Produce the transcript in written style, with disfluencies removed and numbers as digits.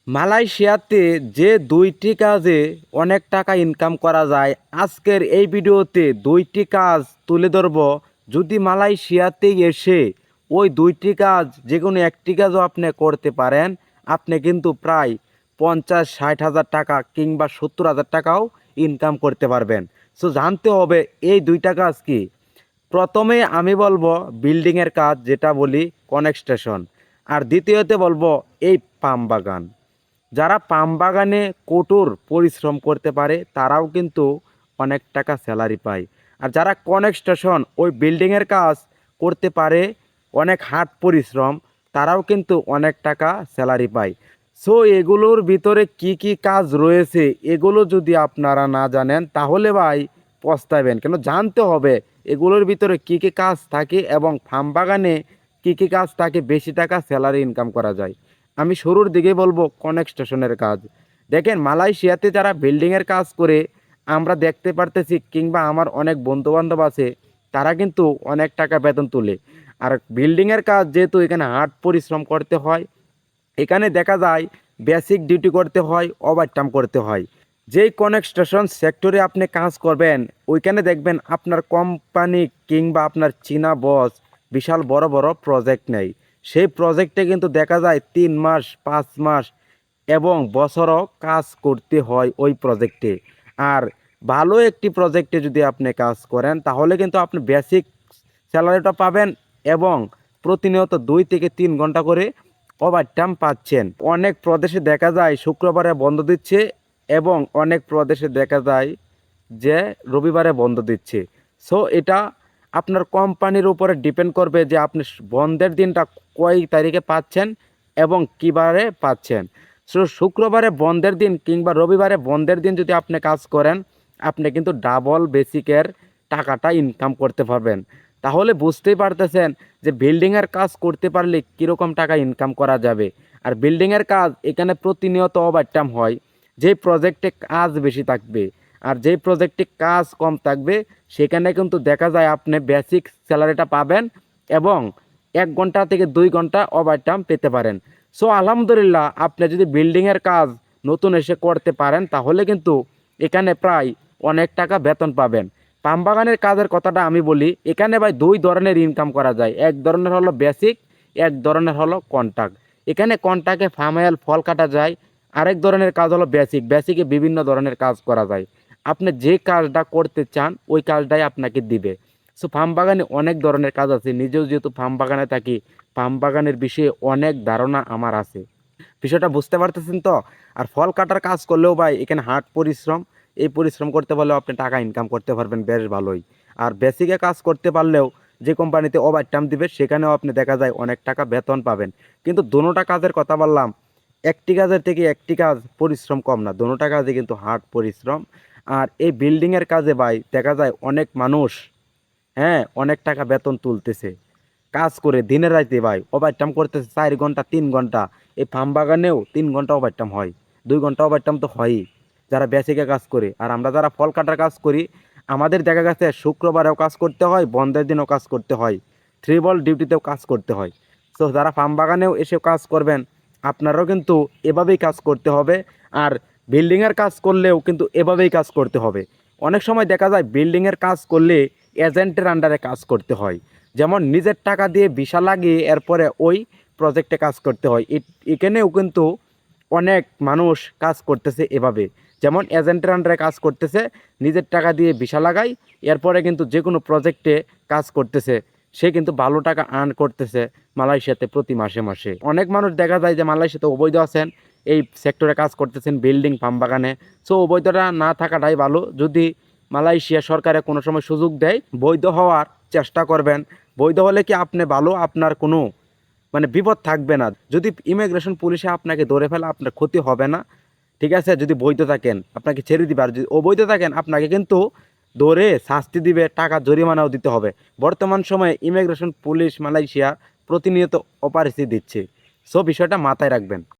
মালয়েশিয়াতে যে ২টি কাজে অনেক টাকা ইনকাম করা যায়, আজকের এই ভিডিওতে ২টি কাজ তুলে ধরব। যদি মালয়েশিয়াতে এসে ওই ২টি কাজ যে কোনো একটি কাজও আপনি করতে পারেন, আপনি কিন্তু প্রায় ৫০-৬০ হাজার টাকা কিংবা ৭০ হাজার টাকাও ইনকাম করতে পারবেন। সো জানতে হবে এই ২টা কাজ কি। প্রথমে আমি বলবো বিল্ডিংয়ের কাজ, যেটা বলি কনস্ট্রাকশন। আর দ্বিতীয়তে বলবো এই পাম বাগান। যারা পাম বাগানে কঠোর পরিশ্রম করতে পারে তারাও কিন্তু অনেক টাকা স্যালারি পায়। আর যারা কনস্ট্রাকশন ওই বিল্ডিংয়ের কাজ করতে পারে, অনেক হার্ড পরিশ্রম, তারাও কিন্তু অনেক টাকা স্যালারি পায়। সো এগুলোর ভিতরে কি কি কাজ রয়েছে এগুলো যদি আপনারা না জানেন তাহলে ভাই পস্তাবেন। কেন জানতে হবে এগুলোর ভিতরে কি কি কাজ থাকে এবং ফার্ম বাগানে কি কি কাজ থাকে বেশি টাকা স্যালারি ইনকাম করা যায়। আমি শুরুর দিকে বলবো কনস্ট্রাকশনের কাজ। দেখেন মালয়েশিয়াতে যারা বিল্ডিংয়ের কাজ করে আমরা দেখতে পারতেছি, কিংবা আমার অনেক বন্ধুবান্ধব আছে, তারা কিন্তু অনেক টাকা বেতন তোলে। আর বিল্ডিংয়ের কাজ যেহেতু এখানে হার্ড পরিশ্রম করতে হয়, এখানে দেখা যায় বেসিক ডিউটি করতে হয়, ওভারটাইম করতে হয়। যেই কনস্ট্রাকশন সেক্টরে আপনি কাজ করবেন ওইখানে দেখবেন আপনার কোম্পানি কিংবা আপনার চীনা বস বিশাল বড় বড় প্রজেক্ট নেই। সেই প্রজেক্টে কিন্তু দেখা যায় ৩ মাস ৫ মাস এবং বছরও কাজ করতে হয় ওই প্রজেক্টে। আর ভালো একটি প্রজেক্টে যদি আপনি কাজ করেন তাহলে কিন্তু আপনি বেসিক স্যালারিটা পাবেন এবং প্রতিনিয়ত ২ থেকে ৩ ঘন্টা করে ওভারটাইম পাচ্ছেন। অনেক প্রদেশে দেখা যায় শুক্রবারে বন্ধ দিচ্ছে এবং অনেক প্রদেশে দেখা যায় যে রবিবারে বন্ধ দিচ্ছে। সো এটা আপনার কোম্পানির উপরে ডিপেন্ড করবে যে আপনি বন্ধের দিনটা কয় তারিখে পাচ্ছেন এবং কী বারে পাচ্ছেন। সো শুক্রবারে বন্ধের দিন কিংবা রবিবারে বন্ধের দিন যদি আপনি কাজ করেন, আপনি কিন্তু ডাবল বেসিকের টাকাটা ইনকাম করতে পারবেন। তাহলে বুঝতেই পারতেছেন যে বিল্ডিংয়ের কাজ করতে পারলে কীরকম টাকা ইনকাম করা যাবে। আর বিল্ডিংয়ের কাজ এখানে প্রতিনিয়ত ওভারটাইম হয়। যেই প্রজেক্টে কাজ বেশি থাকবে আর যেই প্রজেক্টে কাজ কম থাকবে সেখানে কিন্তু দেখা যায় আপনি বেসিক স্যালারিটা পাবেন এবং ১ ঘন্টা থেকে ২ ঘন্টা ওভারটাইম পেতে পারেন। সো আলহামদুলিল্লাহ, আপনি যদি বিল্ডিংয়ের কাজ নতুন এসে করতে পারেন তাহলে কিন্তু এখানে প্রায় অনেক টাকা বেতন পাবেন। পাম বাগানের কাজের কথাটা আমি বলি, এখানে ভাই ২ ধরনের ইনকাম করা যায়। এক ধরনের হলো বেসিক, এক ধরনের হলো কন্ট্রাক্ট। এখানে কন্ট্রাক্টে ফার্মাল ফল কাটা যায়। আরেক ধরনের কাজ হলো বেসিক। বেসিকে বিভিন্ন ধরনের কাজ করা যায়। আপনি যে কাজটা করতে চান ওই কাজটাই আপনাকে দিবে। সো ফার্ম বাগানে অনেক ধরনের কাজ আছে। নিজেও যেহেতু ফার্ম বাগানে থাকি, ফার্ম বাগানের বিষয়ে অনেক ধারণা আমার আছে। বিষয়টা বুঝতে পারতেছেন তো? আর ফল কাটার কাজ করলেও ভাই এখানে হার্ড পরিশ্রম। এই পরিশ্রম করতে পারলেও আপনি টাকা ইনকাম করতে পারবেন বেশ ভালোই। আর বেসিকে কাজ করতে পারলেও যে কোম্পানিতে ওভারটাইম দিবে সেখানেও আপনি দেখা যায় অনেক টাকা বেতন পাবেন। কিন্তু দোনোটা কাজের কথা বললাম, একটি কাজের থেকে একটি কাজ পরিশ্রম কম না। দোনোটা কাজে কিন্তু হার্ড পরিশ্রম। আর এই বিল্ডিংয়ের কাজে ভাই দেখা যায় অনেক মানুষ, হ্যাঁ, অনেক টাকা বেতন তুলতেছে কাজ করে দিনে রাইতে ভাই। ওভারটাইম করতেছে ৪ ঘন্টা ৩ ঘন্টা। এই ফার্ম বাগানেও ৩ ঘন্টা ওভারটাইম হয়, ২ ঘন্টা ওভারটাইম তো হয়ই যারা বেসিকে কাজ করে। আর আমরা যারা ফল কাটার কাজ করি আমাদের দেখা গেছে শুক্রবারেও কাজ করতে হয়, বন্ধের দিনও কাজ করতে হয়, ট্রিপল ডিউটিতেও কাজ করতে হয়। সো যারা ফার্ম বাগানেও এসে কাজ করবেন আপনারাও কিন্তু এভাবেই কাজ করতে হবে। আর বিল্ডিংয়ের কাজ করলেও কিন্তু এভাবেই কাজ করতে হবে। অনেক সময় দেখা যায় বিল্ডিংয়ের কাজ করলে এজেন্টের আন্ডারে কাজ করতে হয়। যেমন নিজের টাকা দিয়ে ভিসা লাগিয়ে এরপরে ওই প্রজেক্টে কাজ করতে হয়। এখানেও কিন্তু অনেক মানুষ কাজ করতেছে এভাবে। যেমন এজেন্টের আন্ডারে কাজ করতেছে, নিজের টাকা দিয়ে ভিসা লাগায়, এরপরে কিন্তু যে কোনো প্রজেক্টে কাজ করতেছে। সে কিন্তু ভালো টাকা আর্ন করতেছে মালয়েশিয়াতে প্রতি মাসে মাসে। অনেক মানুষ দেখা যায় যে মালয়েশিয়াতে অবৈধ আছেন, এই সেক্টরে কাজ করতেছেন বিল্ডিং ফার্ম বাগানে। সো অবৈধটা না থাকাটাই ভালো। যদি মালয়েশিয়া সরকারে কোনো সময় সুযোগ দেয় বৈধ হওয়ার চেষ্টা করবেন। বৈধ হলে কি আপনি ভালো, আপনার কোনো বিপদ থাকবে না। যদি ইমিগ্রেশন পুলিশে আপনাকে ধরে ফেলে আপনার ক্ষতি হবে না, ঠিক আছে? যদি বৈধ থাকেন আপনাকে ছেড়ে দিবে। আর যদি অবৈধ থাকেন আপনাকে কিন্তু ধরে শাস্তি দিবে, টাকা জরিমানাও দিতে হবে। বর্তমান সময়ে ইমিগ্রেশন পুলিশ মালয়েশিয়া প্রতিনিয়ত অপারেশন দিচ্ছে। সো বিষয়টা মাথায় রাখবেন।